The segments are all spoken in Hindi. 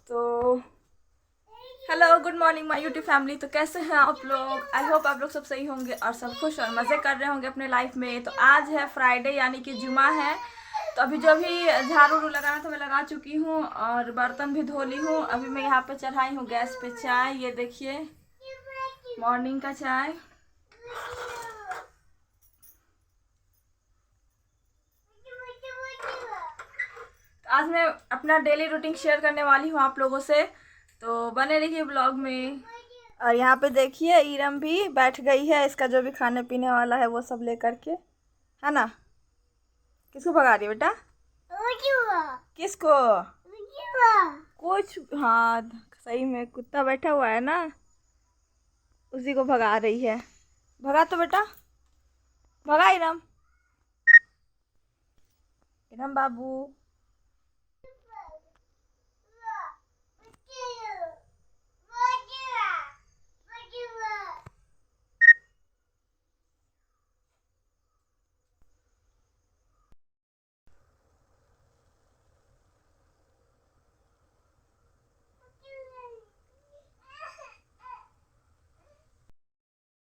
तो hello good morning my YouTube family. तो कैसे हैं आप लोग? आई होप आप लोग सब सही होंगे और सब खुश और मज़े कर रहे होंगे अपने लाइफ में। तो आज है फ्राइडे यानी कि जुमा है। तो अभी जो भी झाड़ू उड़ू लगाना था मैं लगा चुकी हूँ और बर्तन भी धो ली हूँ। अभी मैं यहाँ पे चढ़ाई हूँ गैस पे चाय। ये देखिए मॉर्निंग का चाय। आज मैं अपना डेली रूटीन शेयर करने वाली हूँ आप लोगों से, तो बने रहिए ब्लॉग में। और यहाँ पे देखिए ईरम भी बैठ गई है, इसका जो भी खाने पीने वाला है वो सब लेकर के, है ना। किसको भगा रही है बेटा? किसको? कुछ हाँ, सही में कुत्ता बैठा हुआ है ना, उसी को भगा रही है। भगा तो बेटा, भगा ईरम। ईरम बाबू।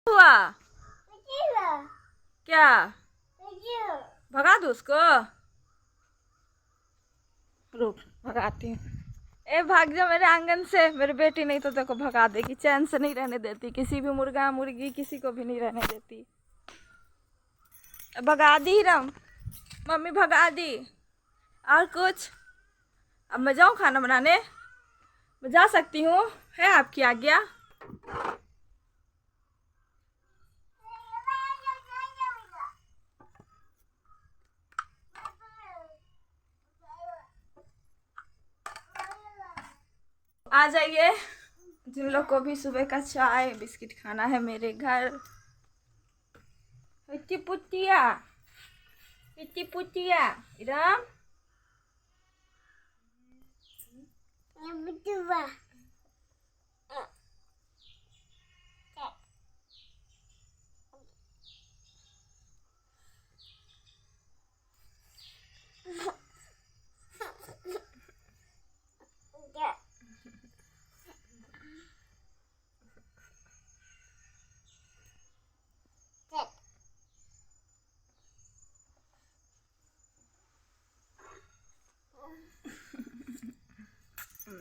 हुआ क्या? भगा दो उसको। रुक भगाती हूँ। ए भाग जा मेरे आंगन से, मेरी बेटी नहीं तो देखो भगा देगी, चैन से नहीं रहने देती, किसी भी मुर्गा मुर्गी किसी को भी नहीं रहने देती। भगा दी रम, मम्मी भगा दी। और कुछ? अब मैं जाऊँ खाना बनाने? मैं जा सकती हूँ, है आपकी आज्ञा? आ जाइए, जिन लोग को भी सुबह का चाय बिस्किट खाना है मेरे घर। इतनी पुतिया, इतनी पुतिया राम।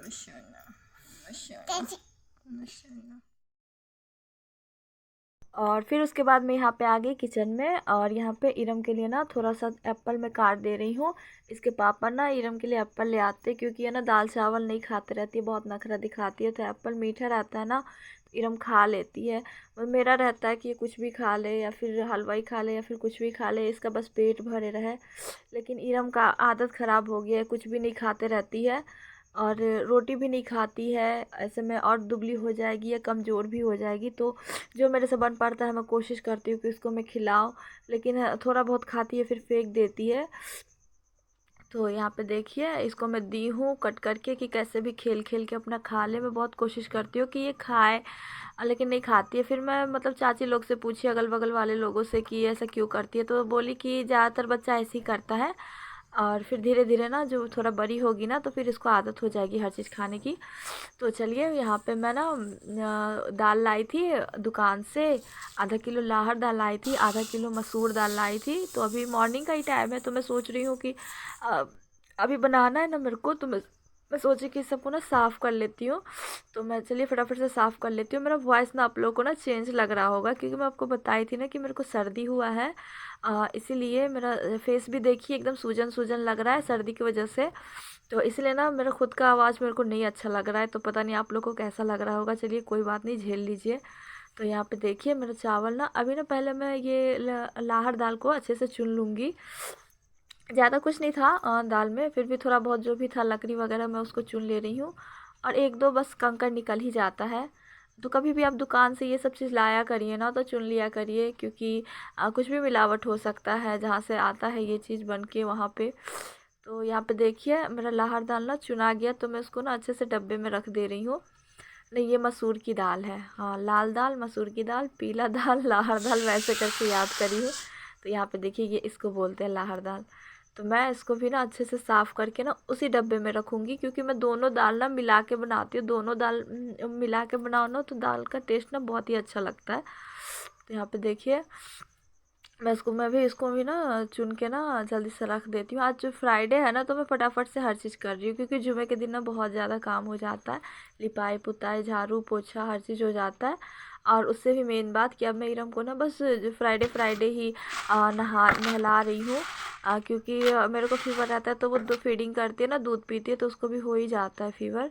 माशाल्लाह माशाल्लाह माशाल्लाह। और फिर उसके बाद मैं यहाँ पे आ गई किचन में, और यहाँ पे इरम के लिए ना थोड़ा सा एप्पल मैं काट दे रही हूँ। इसके पापा ना इरम के लिए एप्पल ले आते, क्योंकि है ना दाल चावल नहीं खाते रहती है, बहुत नखरा दिखाती है। तो एप्पल मीठा रहता है ना, इरम खा लेती है। और मेरा रहता है कि ये कुछ भी खा ले, या फिर हलवाई खा ले, या फिर कुछ भी खा ले, इसका बस पेट भरे रहे। लेकिन इरम का आदत ख़राब हो गया है, कुछ भी नहीं खाते रहती है और रोटी भी नहीं खाती है। ऐसे में और दुबली हो जाएगी या कमज़ोर भी हो जाएगी। तो जो मेरे से बन पाता है मैं कोशिश करती हूँ कि इसको मैं खिलाऊं, लेकिन थोड़ा बहुत खाती है फिर फेंक देती है। तो यहाँ पे देखिए इसको मैं दी हूँ कट करके कि कैसे भी खेल खेल के अपना खा ले। मैं बहुत कोशिश करती हूँ कि ये खाए, लेकिन नहीं खाती है। फिर मैं मतलब चाची लोग से पूछी, अगल बगल वाले लोगों से, कि ऐसा क्यों करती है। तो बोली कि ज़्यादातर बच्चा ऐसे ही करता है, और फिर धीरे धीरे ना जो थोड़ा बड़ी होगी ना तो फिर इसको आदत हो जाएगी हर चीज़ खाने की। तो चलिए यहाँ पे मैं ना दाल लाई थी दुकान से। आधा किलो लाहर दाल लाई थी, आधा किलो मसूर दाल लाई थी। तो अभी मॉर्निंग का ही टाइम है, तो मैं सोच रही हूँ कि अ, अभी बनाना है ना मेरे को। तो मैं सोची कि सबको ना साफ़ कर लेती हूँ। तो मैं चलिए फटाफट से साफ़ कर लेती हूँ। मेरा वॉइस ना आप लोगों को ना चेंज लग रहा होगा, क्योंकि मैं आपको बताई थी ना कि मेरे को सर्दी हुआ है। इसीलिए मेरा फेस भी देखिए एकदम सूजन सूजन लग रहा है सर्दी की वजह से। तो इसलिए ना मेरा खुद का आवाज़ मेरे को नहीं अच्छा लग रहा है। तो पता नहीं आप लोग को कैसा लग रहा होगा, चलिए कोई बात नहीं, झेल लीजिए। तो यहाँ पे देखिए मेरा चावल ना अभी ना, पहले मैं ये लाहर दाल को अच्छे से चुन लूँगी। ज़्यादा कुछ नहीं था दाल में, फिर भी थोड़ा बहुत जो भी था लकड़ी वगैरह मैं उसको चुन ले रही हूँ। और एक दो बस कंकड़ निकल ही जाता है। तो कभी भी आप दुकान से ये सब चीज़ लाया करिए ना, तो चुन लिया करिए, क्योंकि कुछ भी मिलावट हो सकता है जहाँ से आता है ये चीज़ बन के वहाँ पे। तो यहाँ पे देखिए मेरा लाहर दाल ना चुना गया, तो मैं उसको ना अच्छे से डब्बे में रख दे रही हूँ। नहीं, ये मसूर की दाल है, हाँ, लाल दाल मसूर की दाल, पीला दाल लाहर दाल, वैसे करके याद करी हूँ। तो यहाँ पे देखिए ये इसको बोलते हैं लाहर दाल। तो मैं इसको भी ना अच्छे से साफ़ करके ना उसी डब्बे में रखूँगी, क्योंकि मैं दोनों दाल ना मिला के बनाती हूँ। दोनों दाल मिला के बनाओ ना तो दाल का टेस्ट ना बहुत ही अच्छा लगता है। तो यहाँ पे देखिए मैं भी इसको भी ना चुन के ना जल्दी से रख देती हूँ। आज जो फ्राइडे है ना तो मैं फटाफट से हर चीज़ कर रही हूँ, क्योंकि जुमे के दिन ना बहुत ज़्यादा काम हो जाता है, लिपाई पुताई झाड़ू पोछा हर चीज़ हो जाता है। और उससे भी मेन बात कि अब मैं इरम को ना बस फ्राइडे फ्राइडे ही नहला रही हूँ, क्योंकि मेरे को फीवर रहता है तो वो फीडिंग करती है ना, दूध पीती है तो उसको भी हो ही जाता है फीवर।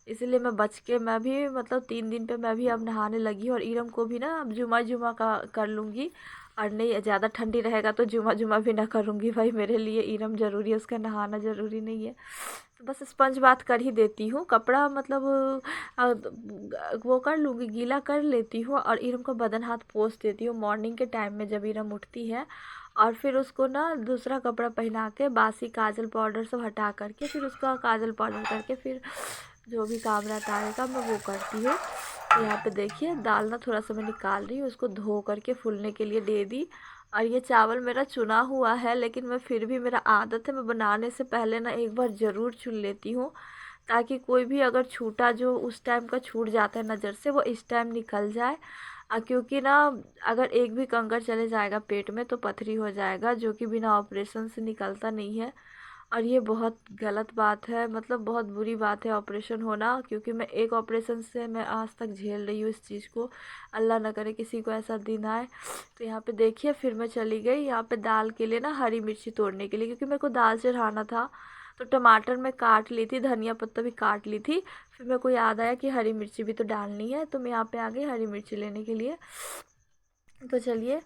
इसलिए मैं बच के मैं भी मतलब 3 दिन पे मैं भी अब नहाने लगी हूँ। और इरम को भी ना अब जुमा जुमा का कर लूँगी, और नहीं ज़्यादा ठंडी रहेगा तो जुमा जुमा भी ना करूँगी। भाई मेरे लिए इरम ज़रूरी है, उसका नहाना ज़रूरी नहीं है। तो बस स्पंज बात कर ही देती हूँ, कपड़ा मतलब वो कर लूँगी, गीला कर लेती हूँ और इरम का बदन हाथ पोंछ देती हूँ मॉर्निंग के टाइम में जब इरम उठती है। और फिर उसको ना दूसरा कपड़ा पहना के बासी काजल पाउडर सब हटा करके फिर उसका काजल पाउडर करके फिर जो भी काम रहता है मैं वो करती हूँ। तो यहाँ पे देखिए दाल ना थोड़ा सा मैं निकाल रही हूँ, उसको धो करके फूलने के लिए दे दी। और ये चावल मेरा चुना हुआ है, लेकिन मैं फिर भी मेरा आदत है मैं बनाने से पहले ना एक बार ज़रूर चुन लेती हूँ, ताकि कोई भी अगर छूटा जो उस टाइम का छूट जाता है नज़र से वो इस टाइम निकल जाए। क्योंकि ना अगर एक भी कंकड़ चले जाएगा पेट में तो पथरी हो जाएगा, जो कि बिना ऑपरेशन से निकलता नहीं है। और ये बहुत गलत बात है, मतलब बहुत बुरी बात है ऑपरेशन होना, क्योंकि मैं एक ऑपरेशन से मैं आज तक झेल रही हूँ इस चीज़ को। अल्लाह ना करे किसी को ऐसा दिन आए। तो यहाँ पे देखिए फिर मैं चली गई यहाँ पे दाल के लिए ना हरी मिर्ची तोड़ने के लिए, क्योंकि मेरे को दाल चढ़ाना था। तो टमाटर मैं काट ली थी, धनिया पत्ता भी काट ली थी। फिर मेरे को याद आया कि हरी मिर्ची भी तो डालनी है, तो मैं यहाँ पे आ गई हरी मिर्ची लेने के लिए। तो चलिए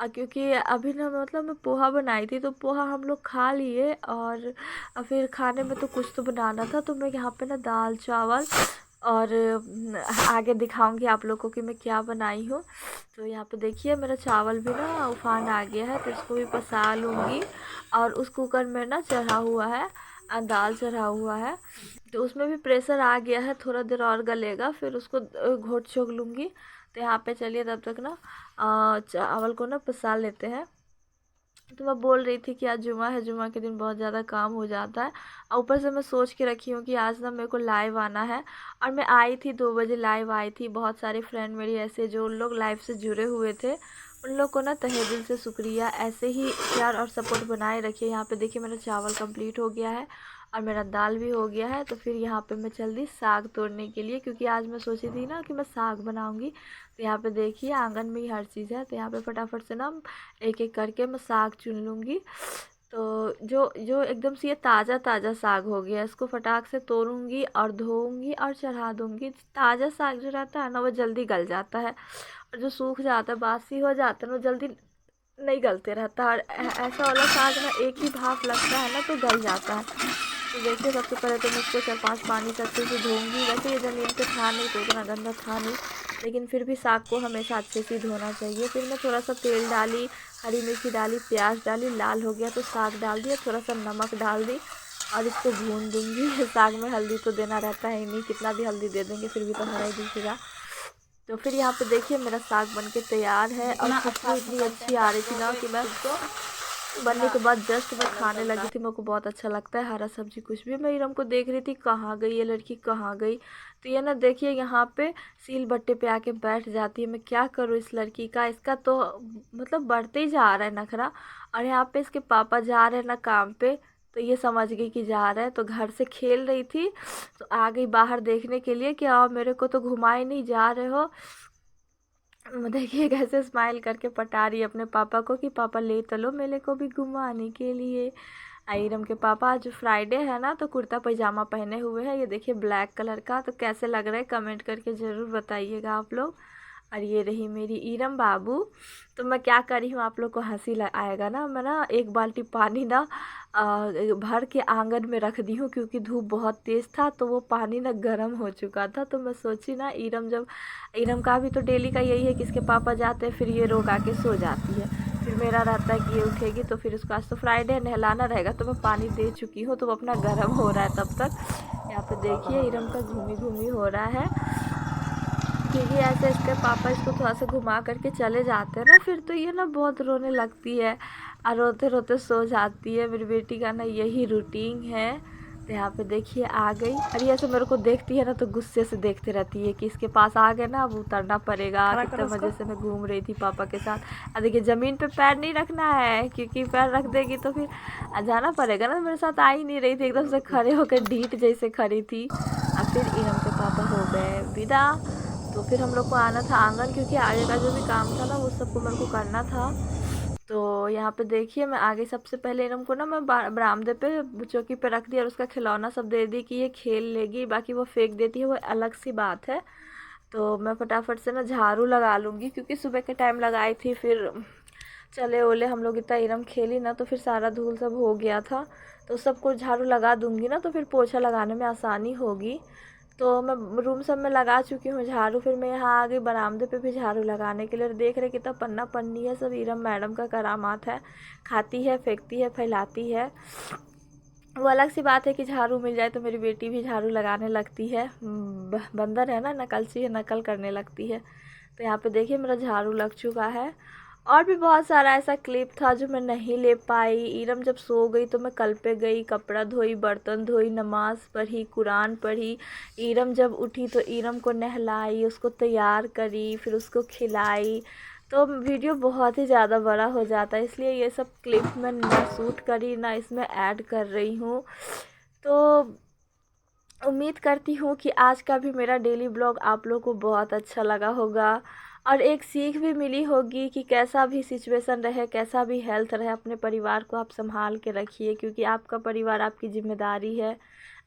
क्योंकि अभी ना मतलब मैं पोहा बनाई थी तो पोहा हम लोग खा लिए, और फिर खाने में तो कुछ तो बनाना था। तो मैं यहाँ पे ना दाल चावल और आगे दिखाऊंगी आप लोगों को कि मैं क्या बनाई हूँ। तो यहाँ पे देखिए मेरा चावल भी ना उफान आ गया है, तो इसको भी पसा लूँगी। और उस कुकर में ना चढ़ा हुआ है दाल चढ़ा हुआ है, तो उसमें भी प्रेशर आ गया है, थोड़ा देर और गलेगा फिर उसको घोट छोक लूँगी। तो यहाँ पे चलिए तब तक ना चावल को ना पसा लेते हैं। तो मैं बोल रही थी कि आज जुमा है, जुमा के दिन बहुत ज़्यादा काम हो जाता है। और ऊपर से मैं सोच के रखी हूँ कि आज ना मेरे को लाइव आना है। और मैं आई थी 2 बजे लाइव आई थी। बहुत सारे फ्रेंड मेरी ऐसे जो लोग लाइव से जुड़े हुए थे उन लोग को ना तहे दिल से शुक्रिया। ऐसे ही प्यार और सपोर्ट बनाए रखिए। यहाँ पे देखिए मेरा चावल कंप्लीट हो गया है और मेरा दाल भी हो गया है। तो फिर यहाँ पे मैं चल दी साग तोड़ने के लिए, क्योंकि आज मैं सोची थी ना कि मैं साग बनाऊंगी। तो यहाँ पे देखिए आंगन में ही हर चीज़ है। तो यहाँ पे फटाफट से ना एक एक करके मैं साग चुन लूँगी। तो जो जो एकदम से ये ताज़ा ताज़ा साग हो गया, इसको फटाक से तोड़ूंगी और धोऊंगी और चढ़ा दूंगी। ताज़ा साग जो रहता है ना वो जल्दी गल जाता है, और जो सूख जाता है बासी हो जाता है ना वो जल्दी नहीं गलते रहता। और ऐसा वाला साग ना एक ही भाप लगता है ना तो गल जाता है। तो देखिए सबसे पहले तो मैं इसको 4-5 पानी से अच्छे से धोऊंगी। वैसे ये ज़मीन पे था नहीं तो उतना गंदा था नहीं, लेकिन फिर भी साग को हमेशा अच्छे से धोना चाहिए। फिर मैं थोड़ा सा तेल डाली, हरी मिर्ची डाली, प्याज डाली, लाल हो गया तो साग डाल दिया, थोड़ा सा नमक डाल दी और इसको भून दूंगी। साग में हल्दी तो देना रहता है ही नहीं, कितना भी हल्दी दे देंगे फिर भी तो हरा ही दिखेगा। तो फिर यहाँ पे देखिए मेरा साग बनके तैयार है और खुशबू इतनी अच्छी आ रही थी ना कि मैं उसको बनने के बाद जस्ट मैं खाने लगी थी। मेरे को बहुत अच्छा लगता है हरा सब्जी कुछ भी। मैं इरम को देख रही थी कहाँ गई ये लड़की, कहाँ गई। तो ये ना देखिए यहाँ पे सील बट्टे पे आके बैठ जाती है। मैं क्या करूँ इस लड़की का, इसका तो मतलब बढ़ते ही जा रहा है नखरा। और यहाँ पे इसके पापा जा रहे हैं ना काम पे, तो ये समझ गई कि जा रहा है। तो घर से खेल रही थी तो आ गई बाहर देखने के लिए कि आओ मेरे को तो घुमाए नहीं जा रहे हो। देखिए कैसे स्माइल करके पटा रही है अपने पापा को कि पापा ले चलो मेरे को भी घुमाने के लिए। आयरम के पापा आज फ्राइडे है ना तो कुर्ता पैजामा पहने हुए हैं, ये देखिए ब्लैक कलर का। तो कैसे लग रहा है कमेंट करके ज़रूर बताइएगा आप लोग। और ये रही मेरी इरम बाबू। तो मैं क्या करी हूँ आप लोग को हंसी आएगा ना, मैं ना एक बाल्टी पानी ना भर के आंगन में रख दी हूँ, क्योंकि धूप बहुत तेज़ था तो वो पानी ना गर्म हो चुका था। तो मैं सोची ना इरम का भी तो डेली का यही है कि इसके पापा जाते हैं फिर ये रोग आके सो जाती है, फिर मेरा रहता है कि ये उठेगी। तो फिर उसको आज तो फ्राइडे नहलाना रहेगा तो मैं पानी दे चुकी हूँ, तो वो अपना गर्म हो रहा है तब तक। यहाँ पे देखिए इरम का घूमी घूमी हो रहा है, क्योंकि ऐसे इसके पापा इसको थोड़ा सा घुमा करके चले जाते हैं ना फिर तो ये ना बहुत रोने लगती है। और रोते रोते सो जाती है। मेरी बेटी का ना यही रूटीन है। तो यहाँ पे देखिए आ गई, और ये ऐसे मेरे को देखती है ना तो गुस्से से देखती रहती है कि इसके पास आ गए ना अब उतरना पड़ेगा। कितने मज़े से मैं घूम रही थी पापा के साथ। और देखिए ज़मीन पे पैर नहीं रखना है, क्योंकि पैर रख देगी तो फिर जाना पड़ेगा ना। मेरे साथ आ ही नहीं रही थी, एकदम से खड़े होकर ढीठ जैसे खड़ी थी। और फिर इरम के पापा हो गए विदा। तो फिर हम लोग को आना था आंगन, क्योंकि आगे का जो भी काम था ना वो सबको मेरे को करना था। तो यहाँ पे देखिए मैं आगे सबसे पहले इरम को ना मैं बरामदे पे चौकी पे रख दिया और उसका खिलौना सब दे दी कि ये खेल लेगी, बाकी वो फेंक देती है वो अलग सी बात है। तो मैं फटाफट से ना झाड़ू लगा लूँगी, क्योंकि सुबह के टाइम लगाई थी, फिर चले ओले हम लोग इतना इरम खेली ना तो फिर सारा धूल सब हो गया था। तो सबको झाड़ू लगा दूँगी ना तो फिर पोछा लगाने में आसानी होगी। तो मैं रूम सब में लगा चुकी हूँ झाड़ू। फिर मैं यहाँ आ गई बरामदे पे भी झाड़ू लगाने के लिए। देख रहे कितना पन्ना पन्नी है, सब इरम मैडम का करामात है। खाती है, फेंकती है, फैलाती है। वो अलग सी बात है कि झाड़ू मिल जाए तो मेरी बेटी भी झाड़ू लगाने लगती है। बंदर है ना, नकलची है, नकल करने लगती है। तो यहाँ पे देखिए मेरा झाड़ू लग चुका है। और भी बहुत सारा ऐसा क्लिप था जो मैं नहीं ले पाई। इरम जब सो गई तो मैं कल पे गई, कपड़ा धोई, बर्तन धोई, नमाज़ पढ़ी, कुरान पढ़ी। इरम जब उठी तो इरम को नहलाई, उसको तैयार करी, फिर उसको खिलाई। तो वीडियो बहुत ही ज़्यादा बड़ा हो जाता है, इसलिए ये सब क्लिप मैं ना शूट करी ना इसमें ऐड कर रही हूँ। तो उम्मीद करती हूँ कि आज का भी मेरा डेली ब्लॉग आप लोगों को बहुत अच्छा लगा होगा, और एक सीख भी मिली होगी कि कैसा भी सिचुएशन रहे, कैसा भी हेल्थ रहे, अपने परिवार को आप संभाल के रखिए, क्योंकि आपका परिवार आपकी जिम्मेदारी है।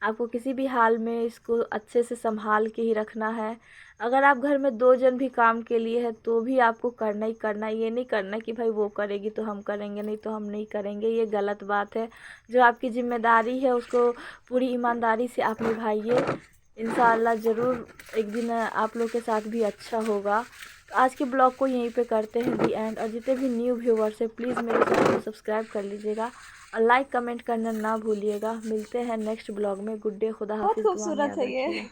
आपको किसी भी हाल में इसको अच्छे से संभाल के ही रखना है। अगर आप घर में 2 जन भी काम के लिए है तो भी आपको करना ही करना है। ये नहीं करना कि भाई वो करेगी तो हम करेंगे, नहीं तो हम नहीं करेंगे, ये गलत बात है। जो आपकी जिम्मेदारी है उसको पूरी ईमानदारी से आप निभाइए। इंशाअल्लाह ज़रूर एक दिन आप लोग के साथ भी अच्छा होगा। तो आज के ब्लॉग को यहीं पे करते हैं दी एंड। और जितने भी न्यू व्यूवर्स हैं प्लीज़ मेरे चैनल को सब्सक्राइब कर लीजिएगा और लाइक कमेंट करना ना भूलिएगा। मिलते हैं नेक्स्ट ब्लॉग में। गुड डे, खुदा हाफिज़। खूबसूरत है ये।